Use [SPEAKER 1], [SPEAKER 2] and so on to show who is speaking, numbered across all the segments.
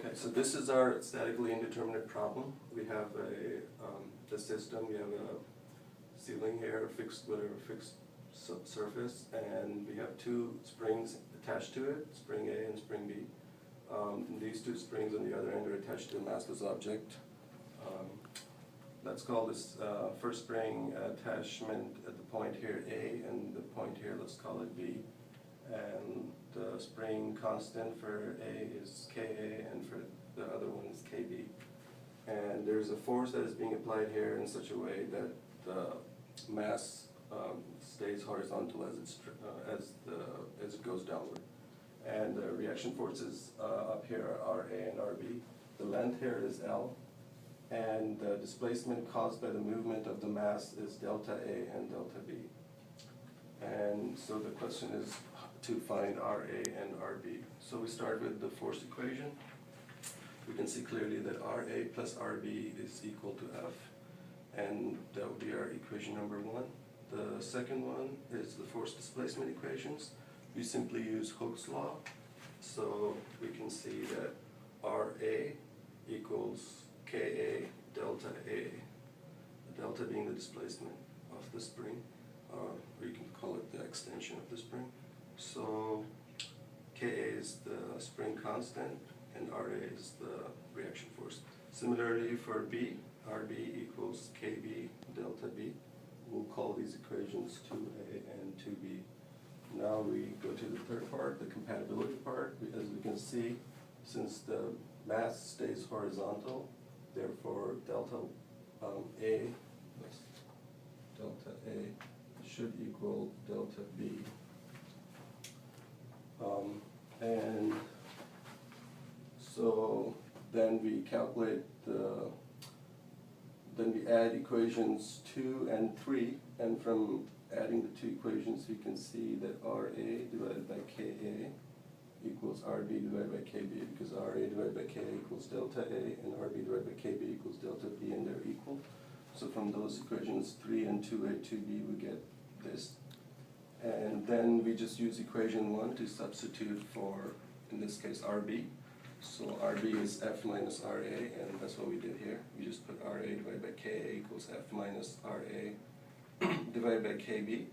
[SPEAKER 1] Okay, so this is our statically indeterminate problem. We have the system, we have a ceiling here, fixed surface, and we have two springs attached to it, spring A and spring B. These two springs on the other end are attached to a massless object. Let's call this first spring attachment at the point here A, and the point here, let's call it B. And the spring constant for A is Ka, and for the other one is Kb. And there's a force that is being applied here in such a way that the mass stays horizontal as it goes downward. And the reaction forces up here are Ra and Rb. The length here is L, and the displacement caused by the movement of the mass is delta A and delta B. And so the question is to find Ra and Rb. So we start with the force equation. We can see clearly that Ra plus Rb is equal to F, and that would be our equation number one. The second one is the force displacement equations. We simply use Hooke's law. So we can see that Ra equals Ka delta A, delta being the displacement of the spring, or you can call it the extension of the spring. So Ka is the spring constant, and Ra is the reaction force. Similarly for B, Rb equals Kb delta B. We'll call these equations 2A and 2B. Now we go to the third part, the compatibility part. As we can see, since the mass stays horizontal, therefore delta A should equal delta B. And so then we calculate then we add equations 2 and 3, and from adding the two equations we can see that Ra divided by Ka equals Rb divided by Kb, because Ra divided by Ka equals delta A and Rb divided by Kb equals delta B, and they're equal. So from those equations 3 and 2A, 2B, we get this. And then we just use equation 1 to substitute for, in this case, Rb. So Rb is F minus Ra, and that's what we did here. We just put Ra divided by Ka equals F minus Ra divided by Kb.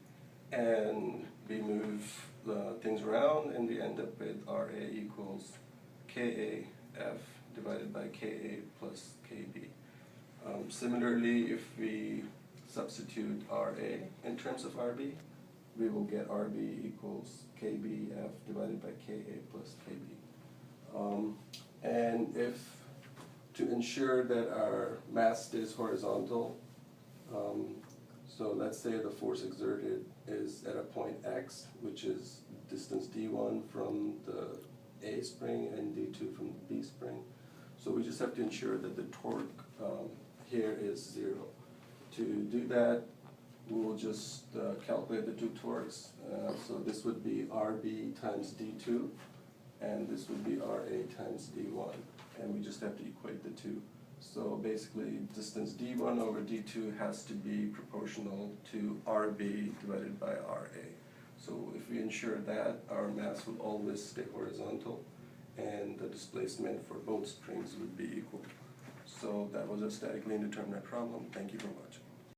[SPEAKER 1] And we move things around, and we end up with Ra equals Kaf divided by Ka plus Kb. Similarly, if we substitute Ra in terms of Rb, we will get Rb equals Kbf divided by Ka plus Kb. And if, to ensure that our mass stays horizontal, so let's say the force exerted is at a point x, which is distance d1 from the A spring and d2 from the B spring. So we just have to ensure that the torque here is 0. To do that, we'll just calculate the two torques. So this would be Rb times d2, and this would be Ra times d1, and we just have to equate the two. So basically, distance d1 over d2 has to be proportional to Rb divided by Ra. So if we ensure that, our mass will always stay horizontal, and the displacement for both springs would be equal. So that was a statically indeterminate problem. Thank you very much.